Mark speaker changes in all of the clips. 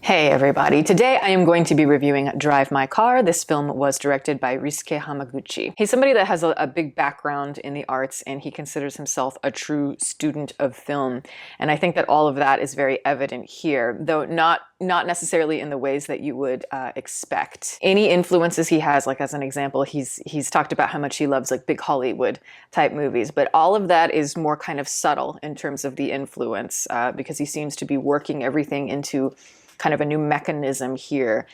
Speaker 1: Hey everybody, today I am going to be reviewing Drive My Car. This film was directed by Ryusuke Hamaguchi. He's somebody that has a big background in the arts, and he considers himself a true student of film. And I think that all of that is very evident here, though not necessarily in the ways that you would expect. Any influences he has, like as an example, he's talked about how much he loves like big Hollywood type movies, but all of that is more kind of subtle in terms of the influence because he seems to be working everything into kind of a new mechanism here.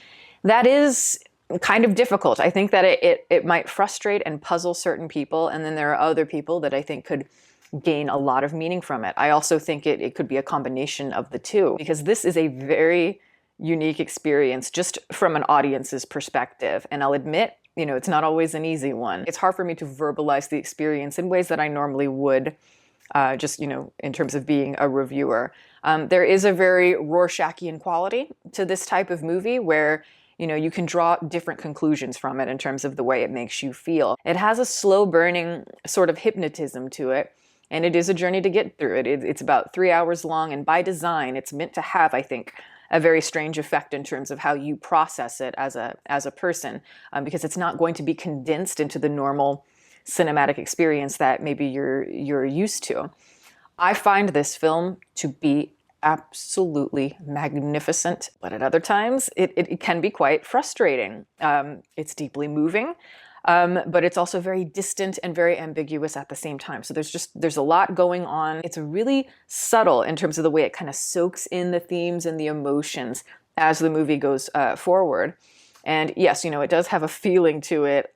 Speaker 1: That is kind of difficult. I think that it might frustrate and puzzle certain people, and then there are other people that I think could gain a lot of meaning from it. I also think it could be a combination of the two, because this is a very unique experience just from an audience's perspective. And I'll admit, it's not always an easy one. It's hard for me to verbalize the experience in ways that I normally would, just, in terms of being a reviewer. There is a very Rorschachian quality to this type of movie where, you can draw different conclusions from it in terms of the way it makes you feel. It has a slow burning sort of hypnotism to it, and it is a journey to get through it. It's about 3 hours long, and by design, it's meant to have, I think, a very strange effect in terms of how you process it as a person, because it's not going to be condensed into the normal cinematic experience that maybe you're used to. I find this film to be absolutely magnificent, but at other times it can be quite frustrating. It's deeply moving, but it's also very distant and very ambiguous at the same time. So there's a lot going on. It's really subtle in terms of the way it kind of soaks in the themes and the emotions as the movie goes forward. And yes, it does have a feeling to it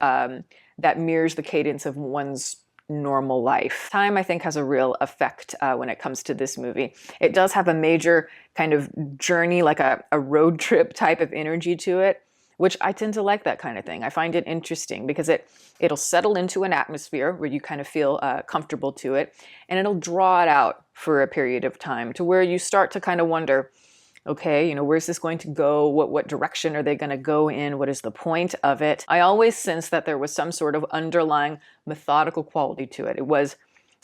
Speaker 1: that mirrors the cadence of one's normal life. Time, I think, has a real effect when it comes to this movie. It does have a major kind of journey, like a road trip type of energy to it, which I tend to like that kind of thing. I find it interesting because it'll settle into an atmosphere where you kind of feel comfortable to it, and it'll draw it out for a period of time to where you start to kind of wonder, okay, where's this going to go? What direction are they going to go in? What is the point of it? I always sensed that there was some sort of underlying methodical quality to it. It was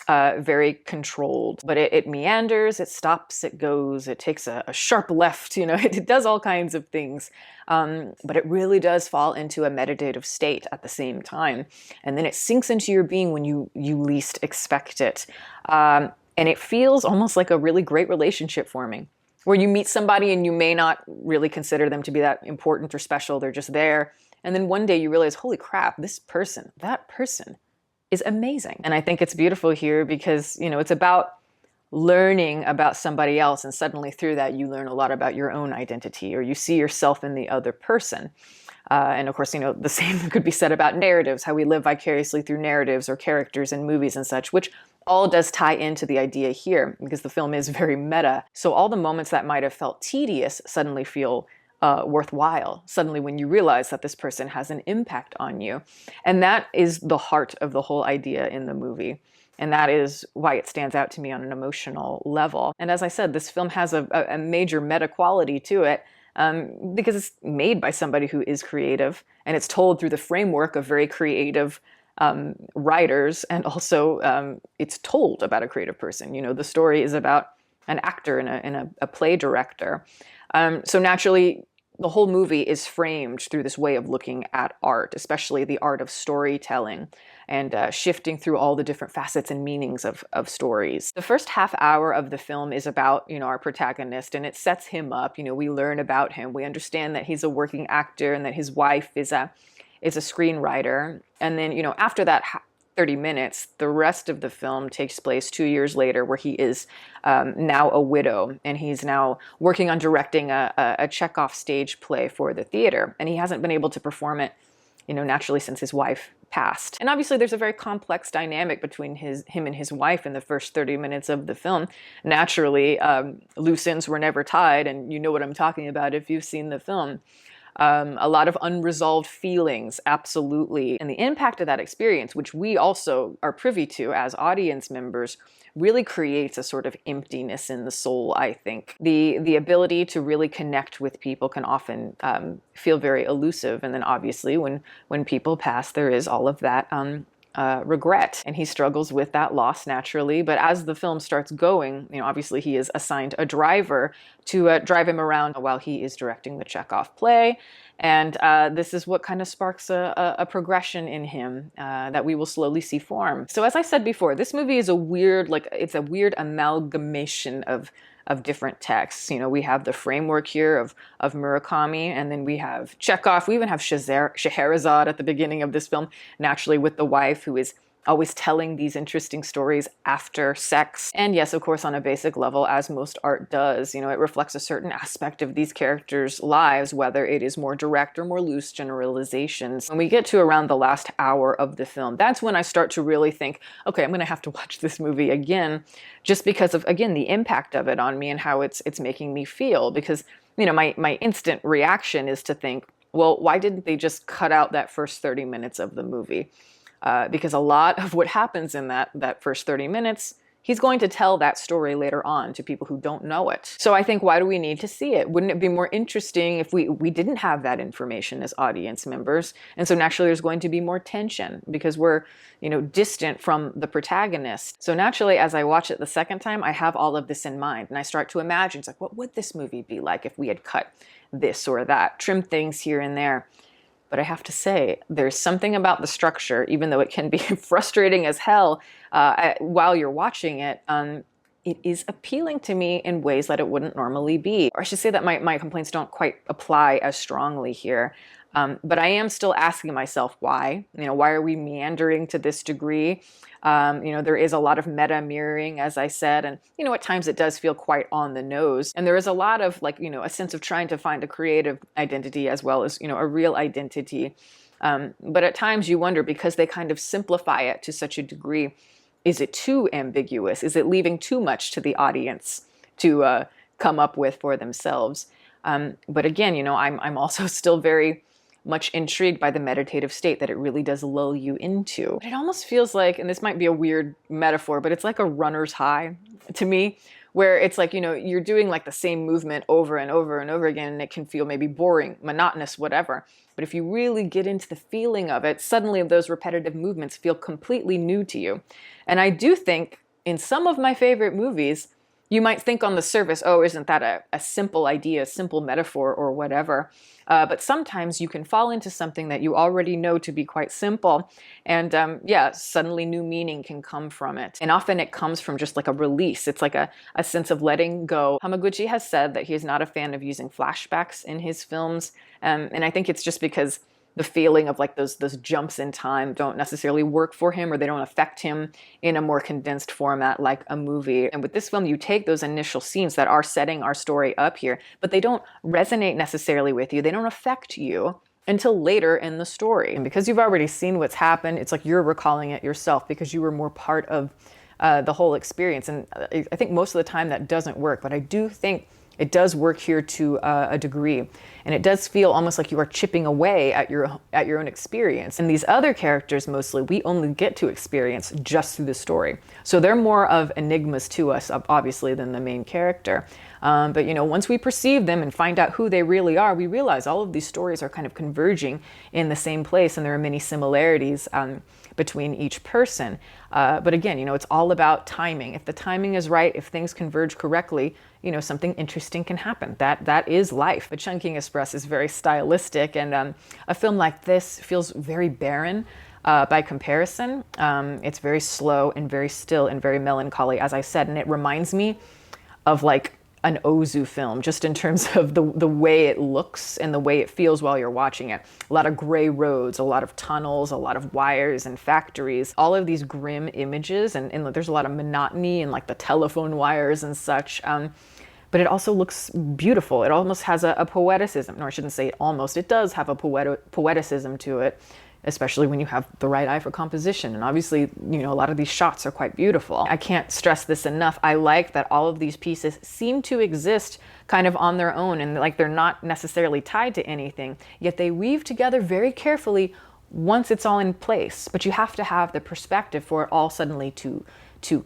Speaker 1: very controlled, but it meanders, it stops, it goes, it takes a sharp left, it does all kinds of things. But it really does fall into a meditative state at the same time. And then it sinks into your being when you least expect it. And it feels almost like a really great relationship forming, where you meet somebody and you may not really consider them to be that important or special. They're just there. And then one day you realize, holy crap, that person is amazing. And I think it's beautiful here because, it's about learning about somebody else. And suddenly through that, you learn a lot about your own identity, or you see yourself in the other person. And of course, the same could be said about narratives, how we live vicariously through narratives or characters in movies and such, which all does tie into the idea here because the film is very meta. So all the moments that might have felt tedious suddenly feel worthwhile, suddenly when you realize that this person has an impact on you. And that is the heart of the whole idea in the movie. And that is why it stands out to me on an emotional level. And as I said, this film has a major meta quality to it, because it's made by somebody who is creative, and it's told through the framework of very creative writers, and also it's told about a creative person. The story is about an actor and a play director. So naturally, the whole movie is framed through this way of looking at art, especially the art of storytelling, and shifting through all the different facets and meanings of stories. The first half hour of the film is about, our protagonist, and it sets him up. We learn about him. We understand that he's a working actor and that his wife is a screenwriter. And then, after that 30 minutes, the rest of the film takes place 2 years later, where he is now a widow, and he's now working on directing a Chekhov stage play for the theater. And he hasn't been able to perform it, naturally, since his wife passed. And obviously there's a very complex dynamic between him and his wife in the first 30 minutes of the film. Naturally, loose ends were never tied, and you know what I'm talking about if you've seen the film. A lot of unresolved feelings, absolutely. And the impact of that experience, which we also are privy to as audience members, really creates a sort of emptiness in the soul, I think. The ability to really connect with people can often feel very elusive. And then obviously when people pass, there is all of that regret, and he struggles with that loss naturally. But as the film starts going, obviously he is assigned a driver to drive him around while he is directing the Chekhov play. And this is what kind of sparks a progression in him that we will slowly see form. So as I said before, this movie is a weird, it's a weird amalgamation of different texts. We have the framework here of Murakami, and then we have Chekhov. We even have Scheherazade at the beginning of this film, naturally with the wife who is always telling these interesting stories after sex. And yes, of course, on a basic level, as most art does, it reflects a certain aspect of these characters' lives, whether it is more direct or more loose generalizations. When we get to around the last hour of the film, that's when I start to really think, okay, I'm going to have to watch this movie again, just because of, again, the impact of it on me and how it's making me feel. Because, my instant reaction is to think, well, why didn't they just cut out that first 30 minutes of the movie? Because a lot of what happens in that first 30 minutes, he's going to tell that story later on to people who don't know it. So I think, why do we need to see it? Wouldn't it be more interesting if we didn't have that information as audience members? And so naturally there's going to be more tension because we're, distant from the protagonist. So naturally, as I watch it the second time, I have all of this in mind and I start to imagine, it's like, what would this movie be like if we had cut this or that, trimmed things here and there? But I have to say, there's something about the structure, even though it can be frustrating as hell while you're watching it, it is appealing to me in ways that it wouldn't normally be. Or I should say that my complaints don't quite apply as strongly here. But I am still asking myself why. Why are we meandering to this degree? There is a lot of meta mirroring, as I said, and at times it does feel quite on the nose. And there is a lot of a sense of trying to find a creative identity as well as a real identity. But at times you wonder, because they kind of simplify it to such a degree, is it too ambiguous? Is it leaving too much to the audience to come up with for themselves? But again, I'm also still very much intrigued by the meditative state that it really does lull you into. But it almost feels like, and this might be a weird metaphor, but it's like a runner's high to me, where it's like, you're doing the same movement over and over and over again, and it can feel maybe boring, monotonous, whatever. But if you really get into the feeling of it, suddenly those repetitive movements feel completely new to you. And I do think in some of my favorite movies, you might think on the surface, oh, isn't that a simple idea, a simple metaphor or whatever? But sometimes you can fall into something that you already know to be quite simple. And suddenly new meaning can come from it. And often it comes from just a release. It's like a sense of letting go. Hamaguchi has said that he is not a fan of using flashbacks in his films. And I think it's just because the feeling of those jumps in time don't necessarily work for him, or they don't affect him in a more condensed format like a movie. And with this film, you take those initial scenes that are setting our story up here, but they don't resonate necessarily with you. They don't affect you until later in the story. And because you've already seen what's happened, it's like you're recalling it yourself because you were more part of the whole experience. And I think most of the time that doesn't work, but I do think it does work here to a degree. And it does feel almost like you are chipping away at your own experience. And these other characters, mostly, we only get to experience just through the story. So they're more of enigmas to us, obviously, than the main character. But once we perceive them and find out who they really are, we realize all of these stories are kind of converging in the same place, and there are many similarities between each person. But again, it's all about timing. If the timing is right, if things converge correctly, something interesting can happen. That is life. But Chungking Express is very stylistic, and a film like this feels very barren by comparison. It's very slow and very still and very melancholy, as I said, and it reminds me of an Ozu film, just in terms of the way it looks and the way it feels while you're watching it. A lot of gray roads, a lot of tunnels, a lot of wires and factories, all of these grim images, and there's a lot of monotony and the telephone wires and such. But it also looks beautiful. It almost has a poeticism, or I shouldn't say almost, it does have a poeticism to it, especially when you have the right eye for composition. And obviously, a lot of these shots are quite beautiful. I can't stress this enough. I like that all of these pieces seem to exist kind of on their own, and they're not necessarily tied to anything, yet they weave together very carefully once it's all in place. But you have to have the perspective for it all suddenly to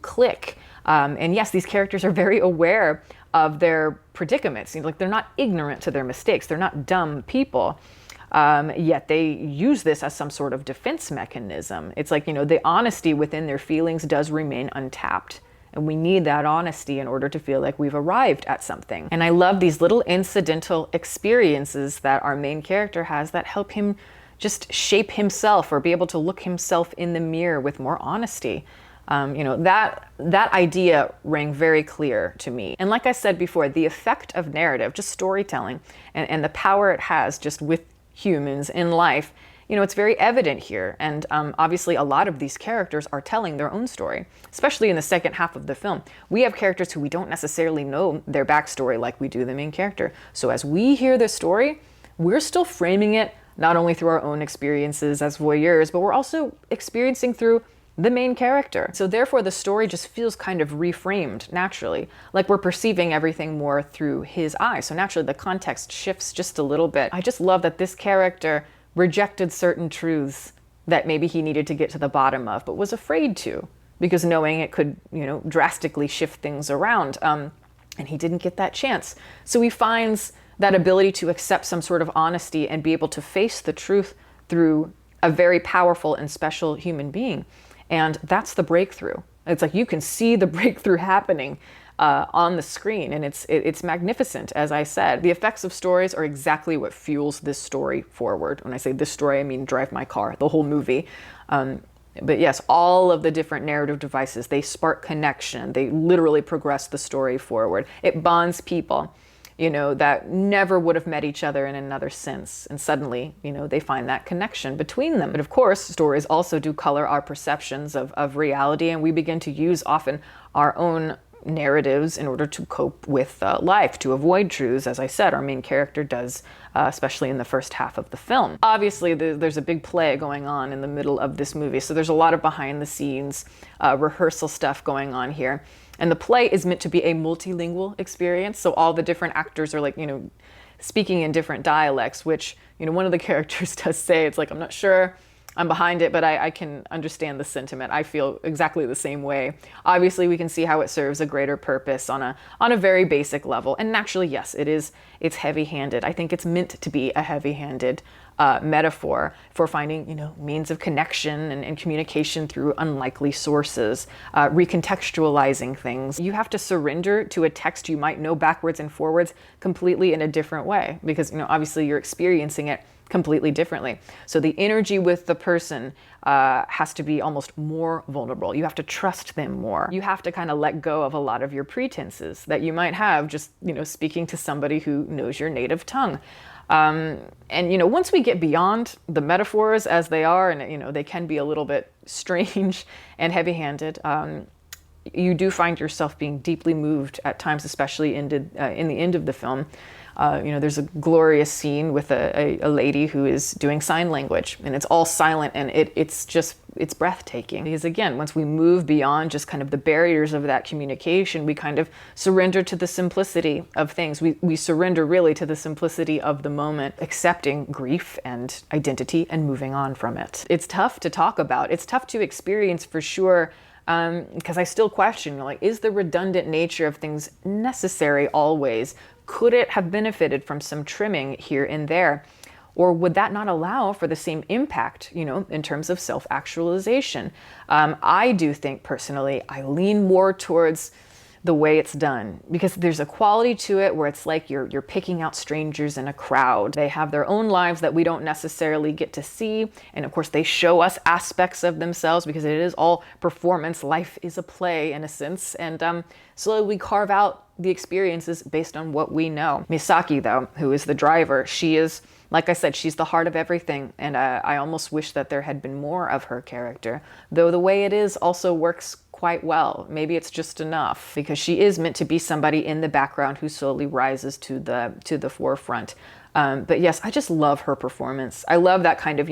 Speaker 1: click. And yes, these characters are very aware of their predicaments. They're not ignorant to their mistakes. They're not dumb people. Yet they use this as some sort of defense mechanism. It's like, the honesty within their feelings does remain untapped. And we need that honesty in order to feel like we've arrived at something. And I love these little incidental experiences that our main character has that help him just shape himself or be able to look himself in the mirror with more honesty. That idea rang very clear to me. And like I said before, the effect of narrative, just storytelling, and the power it has just with humans in life, it's very evident here. And obviously a lot of these characters are telling their own story, especially in the second half of the film. We have characters who we don't necessarily know their backstory like we do the main character. So as we hear this story, we're still framing it not only through our own experiences as voyeurs, but we're also experiencing through the main character. So therefore the story just feels kind of reframed naturally, like we're perceiving everything more through his eyes. So naturally the context shifts just a little bit. I just love that this character rejected certain truths that maybe he needed to get to the bottom of, but was afraid to, because knowing it could, drastically shift things around. And he didn't get that chance. So he finds that ability to accept some sort of honesty and be able to face the truth through a very powerful and special human being. And that's the breakthrough. It's like you can see the breakthrough happening on the screen, and it's magnificent. As I said, the effects of stories are exactly what fuels this story forward. When I say this story, I mean Drive My Car, the whole movie. But yes, all of the different narrative devices, they spark connection. They literally progress the story forward. It bonds people, that never would have met each other in another sense. And suddenly, they find that connection between them. But of course, stories also do color our perceptions of reality, and we begin to use often our own narratives in order to cope with life, to avoid truths, as I said, our main character does, especially in the first half of the film. Obviously, there's a big play going on in the middle of this movie, so there's a lot of behind the scenes rehearsal stuff going on here. And the play is meant to be a multilingual experience, so all the different actors are speaking in different dialects, which, one of the characters does say, it's like, I'm not sure I'm behind it, but I can understand the sentiment. I feel exactly the same way. Obviously, we can see how it serves a greater purpose on a very basic level. And naturally, yes, it's heavy-handed. I think it's meant to be a heavy-handed metaphor for finding, means of connection and communication through unlikely sources, recontextualizing things. You have to surrender to a text you might know backwards and forwards completely in a different way, because, obviously you're experiencing it completely differently. So the energy with the person has to be almost more vulnerable. You have to trust them more. You have to kind of let go of a lot of your pretenses that you might have just, speaking to somebody who knows your native tongue. And, once we get beyond the metaphors as they are, and, they can be a little bit strange and heavy-handed, you do find yourself being deeply moved at times, especially in the end of the film. There's a glorious scene with a lady who is doing sign language, and it's all silent, and it's breathtaking. Because again, once we move beyond just kind of the barriers of that communication, we kind of surrender to the simplicity of things. We surrender really to the simplicity of the moment, accepting grief and identity and moving on from it. It's tough to talk about. It's tough to experience for sure. Because I still question, is the redundant nature of things necessary always? Could it have benefited from some trimming here and there? Or would that not allow for the same impact, in terms of self-actualization? I do think personally, I lean more towards the way it's done, because there's a quality to it where it's like you're picking out strangers in a crowd. They have their own lives that we don't necessarily get to see. And of course they show us aspects of themselves, because it is all performance. Life is a play in a sense. And so we carve out the experiences based on what we know. Misaki, though, who is the driver, she is, like I said, she's the heart of everything. And I almost wish that there had been more of her character, though the way it is also works quite well. Maybe it's just enough, because she is meant to be somebody in the background who slowly rises to the forefront. But yes, I just love her performance. I love that kind of,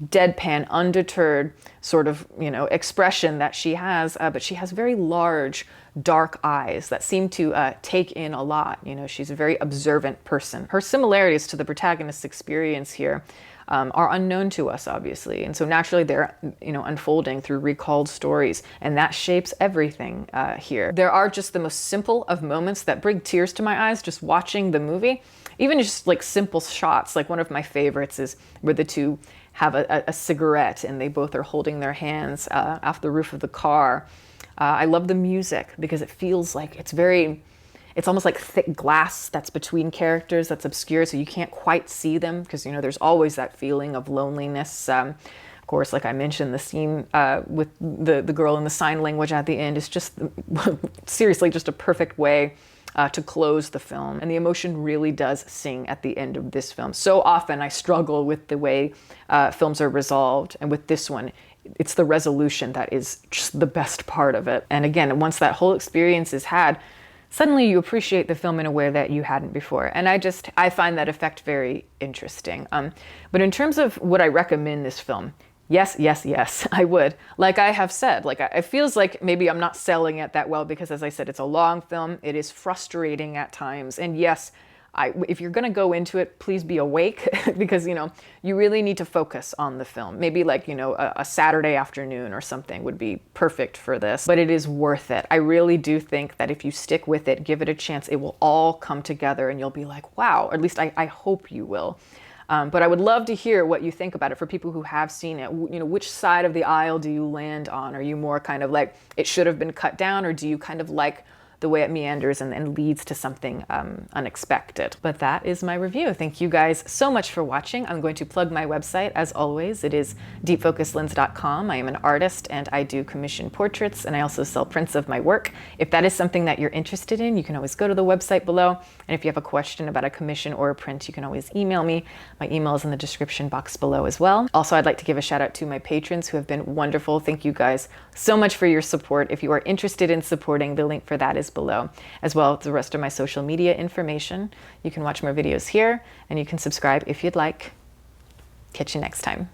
Speaker 1: deadpan, undeterred sort of, expression that she has. But she has very large, dark eyes that seem to take in a lot. She's a very observant person. Her similarities to the protagonist's experience here are unknown to us, obviously. And so naturally they're, unfolding through recalled stories, and that shapes everything here. There are just the most simple of moments that bring tears to my eyes just watching the movie. even just like simple shots. Like one of my favorites is where the two have a cigarette and they both are holding their hands off the roof of the car. I love the music because it feels like it's almost like thick glass that's between characters that's obscure, so you can't quite see them because, you know, there's always that feeling of loneliness. Of course, like I mentioned, the scene with the girl in the sign language at the end is just seriously just a perfect way to close the film. And the emotion really does sing at the end of this film. So often I struggle with the way films are resolved, and with this one, it's the resolution that is just the best part of it. And again, once that whole experience is had, suddenly you appreciate the film in a way that you hadn't before. And I find that effect very interesting. But in terms of would I recommend this film? Yes, yes, yes, I would. Like I have said, like it feels like maybe I'm not selling it that well because, as I said, it's a long film. It is frustrating at times. And yes, if you're going to go into it, please be awake because, you know, you really need to focus on the film. Maybe like, you know, a Saturday afternoon or something would be perfect for this, but it is worth it. I really do think that if you stick with it, give it a chance, it will all come together and you'll be like, wow, or at least I hope you will. But I would love to hear what you think about it for people who have seen it. You know, which side of the aisle do you land on? Are you more kind of like it should have been cut down, or do you kind of like the way it meanders and leads to something unexpected? But that is my review. Thank you guys so much for watching. I'm going to plug my website as always. It is deepfocuslens.com. I am an artist and I do commission portraits, and I also sell prints of my work. If that is something that you're interested in, you can always go to the website below. And if you have a question about a commission or a print, you can always email me. My email is in the description box below as well. Also, I'd like to give a shout out to my patrons who have been wonderful. Thank you guys so much for your support. If you are interested in supporting, the link for that is below, as well as the rest of my social media information. You can watch more videos here, and you can subscribe if you'd like. Catch you next time.